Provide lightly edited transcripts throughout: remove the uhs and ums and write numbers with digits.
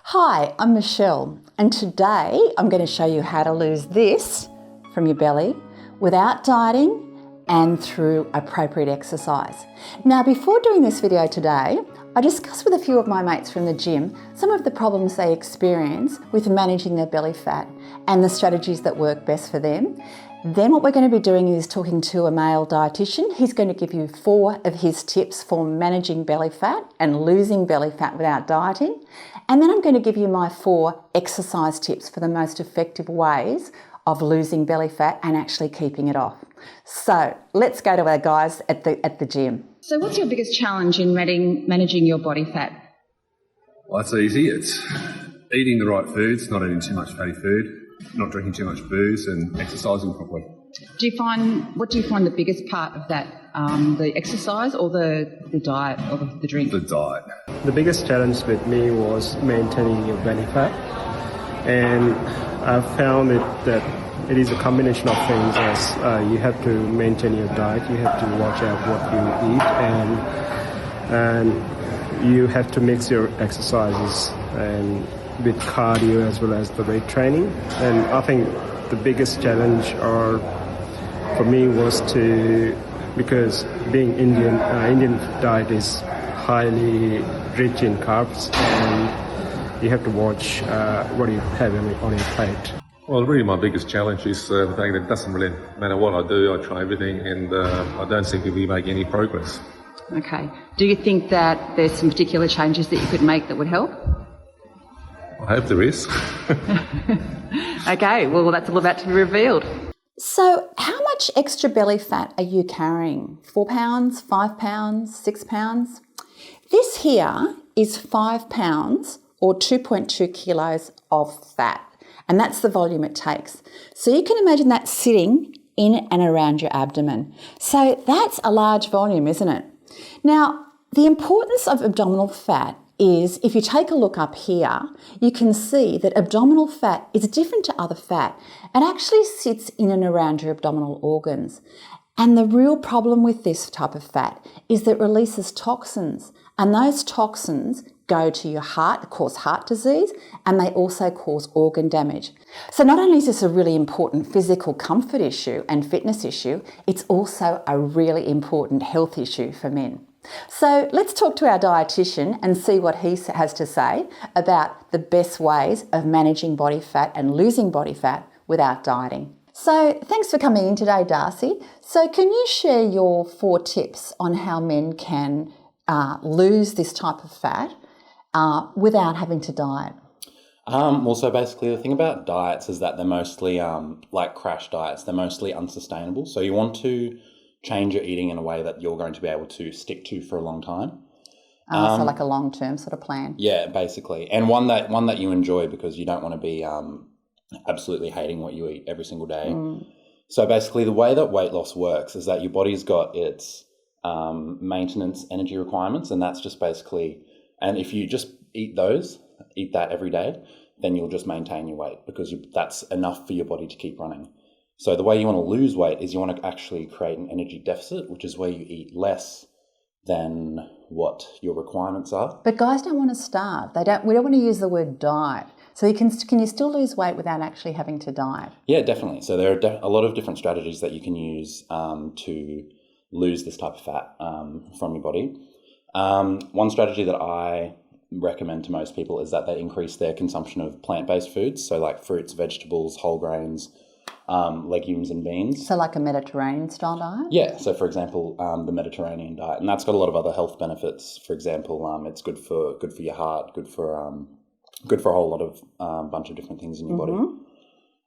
Hi, I'm Michelle, and today I'm going to show you how to lose this from your belly without dieting and through appropriate exercise. Now, before doing this video today, I discussed with a few of my mates from the gym some of the problems they experience with managing their belly fat and the strategies that work best for them. Then what we're going to be doing is talking to a male dietitian. He's going to give you 4 of his tips for managing belly fat and losing belly fat without dieting. And then I'm going to give you my 4 exercise tips for the most effective ways of losing belly fat and actually keeping it off. So let's go to our guys at the gym. So what's your biggest challenge in managing your body fat? Well, it's easy. It's eating the right foods, not eating too much fatty food, not drinking too much booze, and exercising properly. What do you find the biggest part of that? The exercise or the diet or the drink? The diet. The biggest challenge with me was maintaining your belly fat, and I've found that it is a combination of things. As you have to maintain your diet, you have to watch out what you eat, and you have to mix your exercises and with cardio as well as the weight training. And I think the biggest challenge for me was because being Indian diet is highly rich in carbs, and you have to watch what you have on your plate. Well, really my biggest challenge is the fact that it doesn't really matter what I do, I try everything, and I don't seem to be making any progress. Okay. Do you think that there's some particular changes that you could make that would help? I hope there is. Okay, well, that's all about to be revealed. So how much extra belly fat are you carrying? 4 pounds, 5 pounds, 6 pounds? This here is 5 pounds or 2.2 kilos of fat, and that's the volume it takes. So you can imagine that sitting in and around your abdomen. So that's a large volume, isn't it? Now, the importance of abdominal fat is, if you take a look up here, you can see that abdominal fat is different to other fat. It actually sits in and around your abdominal organs. And the real problem with this type of fat is that it releases toxins, and those toxins go to your heart, cause heart disease, and they also cause organ damage. So not only is this a really important physical comfort issue and fitness issue, it's also a really important health issue for men. So let's talk to our dietitian and see what he has to say about the best ways of managing body fat and losing body fat without dieting. So thanks for coming in today, D'Arcy. So can you share your 4 tips on how men can lose this type of fat without having to diet? So basically the thing about diets is that they're mostly like crash diets. They're mostly unsustainable. So you want to change your eating in a way that you're going to be able to stick to for a long time. So like a long-term sort of plan. Yeah, basically. And one that you enjoy, because you don't want to be absolutely hating what you eat every single day. So basically the way that weight loss works is that your body's got its maintenance energy requirements, and that's just basically, and if you just eat that every day, then you'll just maintain your weight, because that's enough for your body to keep running. So the way you want to lose weight is you want to actually create an energy deficit, which is where you eat less than what your requirements are. But guys don't want to starve. We don't want to use the word diet. So can you still lose weight without actually having to diet? Yeah, definitely. So there are a lot of different strategies that you can use to lose this type of fat from your body. One strategy that I recommend to most people is that they increase their consumption of plant-based foods, so like fruits, vegetables, whole grains, legumes and beans. So like a Mediterranean style diet? Yeah, so for example, the Mediterranean diet, and that's got a lot of other health benefits. For example, it's good for your heart, good for a whole lot of bunch of different things in your body.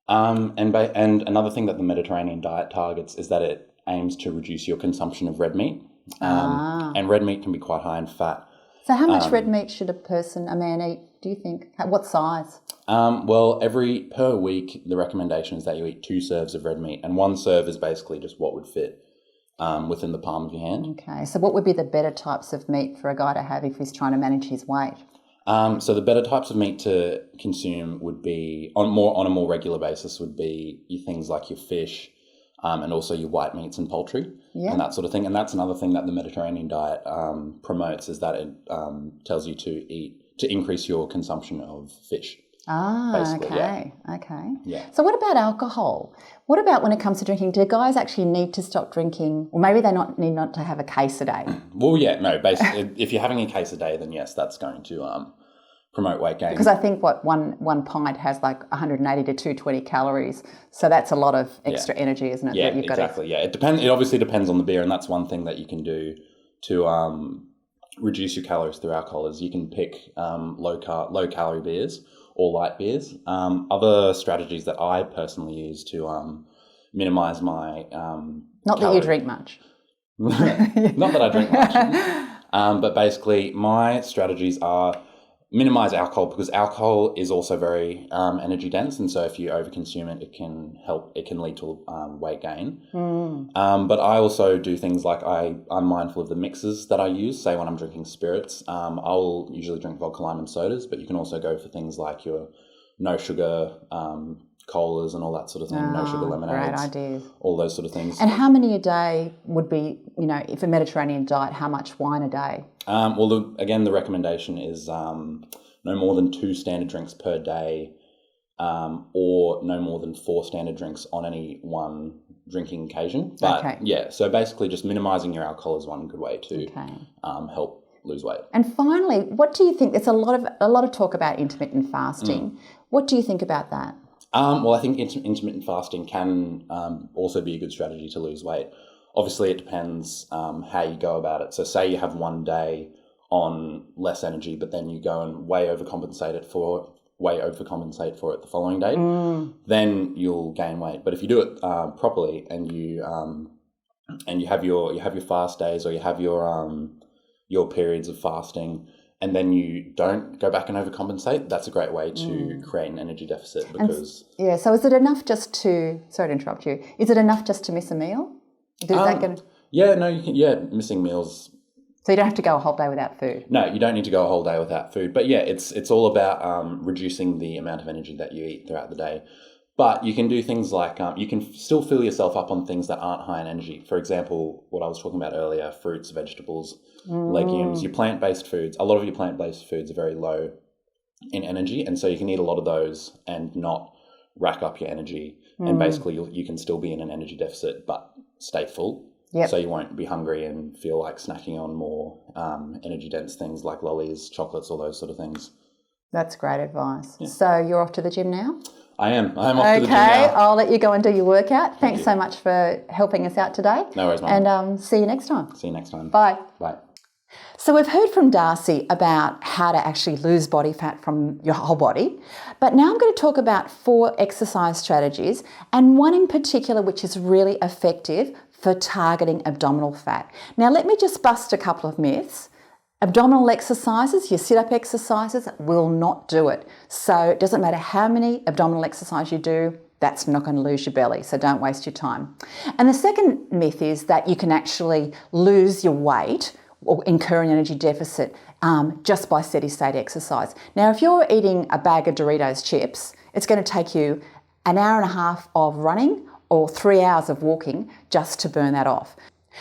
And another thing that the Mediterranean diet targets is that it aims to reduce your consumption of red meat. And red meat can be quite high in fat. So how much red meat should a man eat, do you think? What size? Well, per week, the recommendation is that you eat 2 serves of red meat, and 1 serve is basically just what would fit within the palm of your hand. Okay, so what would be the better types of meat for a guy to have if he's trying to manage his weight? So the better types of meat to consume would be, on a more regular basis, would be your things like your fish, and also your white meats and poultry, and that sort of thing. And that's another thing that the Mediterranean diet promotes, is that it tells you to to increase your consumption of fish. Okay. Okay. Yeah. So what about alcohol? What about when it comes to drinking? Do guys actually need to stop drinking? Or maybe they need not to have a case a day? Well, yeah, no, basically, if you're having a case a day, then yes, that's going to promote weight gain. Because I think one pint has like 180 to 220 calories. So that's a lot of extra energy, isn't it? Yeah, that you've exactly. Yeah, it obviously depends on the beer, and that's one thing that you can do to reduce your calories through alcohol is you can pick low calorie beers or light beers. Other strategies that I personally use to minimize my not that you drink much. Not that I drink much. But basically my strategies are minimize alcohol, because alcohol is also very energy dense, and so if you overconsume it, it can lead to weight gain. But I also do things like I'm mindful of the mixes that I use. Say when I'm drinking spirits, I'll usually drink vodka, lime and sodas, but you can also go for things like your no sugar colas and all that sort of thing, no sugar lemonades. Great ideas. All those sort of things. And how many a day would be, if a Mediterranean diet, how much wine a day? Well, again, the recommendation is no more than 2 standard drinks per day, or no more than 4 standard drinks on any one drinking occasion. But yeah, so basically just minimising your alcohol is one good way to help lose weight. And finally, what do you think? There's a lot of talk about intermittent fasting. What do you think about that? Well, I think intermittent fasting can also be a good strategy to lose weight. Obviously, it depends how you go about it. So say you have one day on less energy, but then you go and way overcompensate for it the following day, then you'll gain weight. But if you do it properly and you have your fast days, or you have your periods of fasting, and then you don't go back and overcompensate, that's a great way to create an energy deficit. Because so is it enough just to, sorry to interrupt you, is it enough just to miss a meal? Missing meals. So you don't have to go a whole day without food? No, you don't need to go a whole day without food. But yeah, it's all about reducing the amount of energy that you eat throughout the day. But you can do things like, you can still fill yourself up on things that aren't high in energy. For example, what I was talking about earlier, fruits, vegetables, legumes, your plant-based foods. A lot of your plant-based foods are very low in energy, and so you can eat a lot of those and not rack up your energy. And basically you can still be in an energy deficit but stay full. So you won't be hungry and feel like snacking on more energy-dense things like lollies, chocolates, all those sort of things. That's great advice. Yeah. So you're off to the gym now? I am. I'm off to the gym now. Okay, I'll let you go and do your workout. Thanks so much for helping us out today. No worries, Mum. And see you next time. See you next time. Bye. Bye. So we've heard from D'Arcy about how to actually lose body fat from your whole body, but now I'm going to talk about 4 exercise strategies, and one in particular which is really effective for targeting abdominal fat. Now let me just bust a couple of myths. Abdominal exercises, your sit-up exercises, will not do it. So it doesn't matter how many abdominal exercises you do, that's not going to lose your belly, so don't waste your time. And the second myth is that you can actually lose your weight or incur an energy deficit just by steady state exercise. Now, if you're eating a bag of Doritos chips, it's going to take you an hour and a half of running or 3 hours of walking just to burn that off.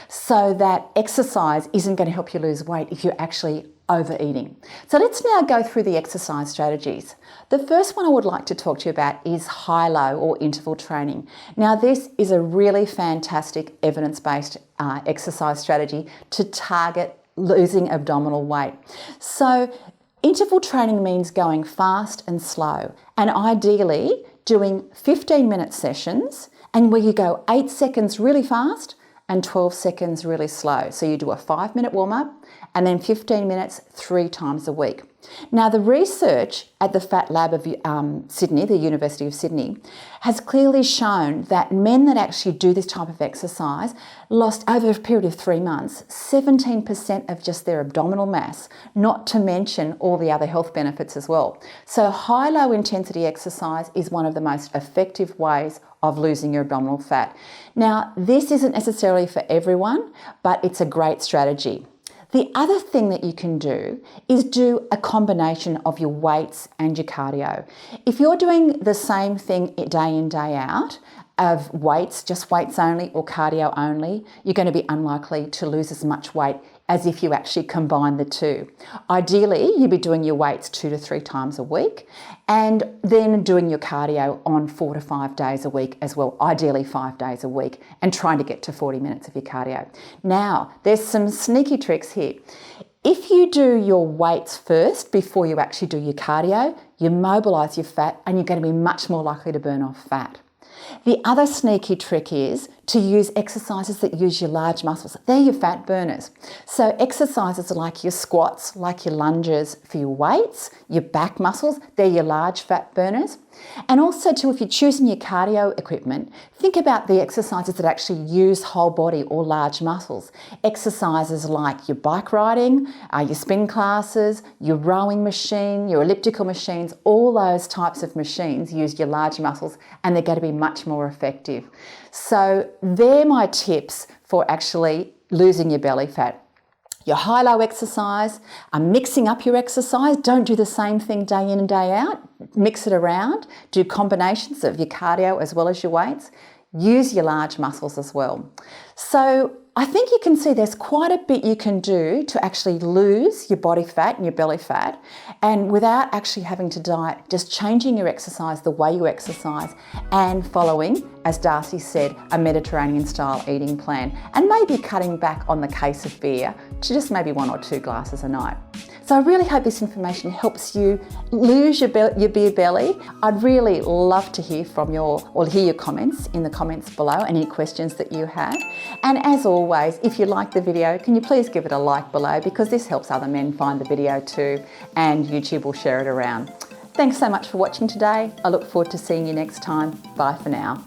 So that exercise isn't going to help you lose weight if you're actually overeating. So let's now go through the exercise strategies. The first one I would like to talk to you about is high-low or interval training. Now this is a really fantastic evidence-based exercise strategy to target losing abdominal weight. So interval training means going fast and slow, and ideally doing 15-minute sessions and where you go 8 seconds really fast and 12 seconds really slow. So you do a 5-minute warm-up and then 15 minutes 3 times a week. Now the research at the Fat Lab of Sydney, the University of Sydney, has clearly shown that men that actually do this type of exercise lost over a period of 3 months 17% of just their abdominal mass, not to mention all the other health benefits as well. So high-low intensity exercise is one of the most effective ways of losing your abdominal fat. Now, this isn't necessarily for everyone, but it's a great strategy. The other thing that you can do is do a combination of your weights and your cardio. If you're doing the same thing day in, day out, of weights, just weights only or cardio only, you're going to be unlikely to lose as much weight as if you actually combine the two. Ideally, you'd be doing your weights 2 to 3 times a week and then doing your cardio on 4 to 5 days a week as well, ideally 5 days a week, and trying to get to 40 minutes of your cardio. Now, there's some sneaky tricks here. If you do your weights first before you actually do your cardio, you mobilise your fat and you're going to be much more likely to burn off fat. The other sneaky trick is to use exercises that use your large muscles. They're your fat burners. So exercises like your squats, like your lunges for your weights, your back muscles, they're your large fat burners. And also too, if you're choosing your cardio equipment, think about the exercises that actually use whole body or large muscles. Exercises like your bike riding, your spin classes, your rowing machine, your elliptical machines, all those types of machines use your large muscles and they're going to be much more effective. So they're my tips for actually losing your belly fat. Your high-low exercise, mixing up your exercise. Don't do the same thing day in and day out. Mix it around. Do combinations of your cardio as well as your weights. Use your large muscles as well. So I think you can see there's quite a bit you can do to actually lose your body fat and your belly fat, and without actually having to diet, just changing your exercise, the way you exercise, and following, as D'Arcy said, a Mediterranean style eating plan, and maybe cutting back on the case of beer to just maybe 1 or 2 glasses a night. So I really hope this information helps you lose your beer belly. I'd really love to hear from hear your comments in the comments below, and any questions that you have. And as always, if you like the video, can you please give it a like below, because this helps other men find the video too, and YouTube will share it around. Thanks so much for watching today. I look forward to seeing you next time. Bye for now.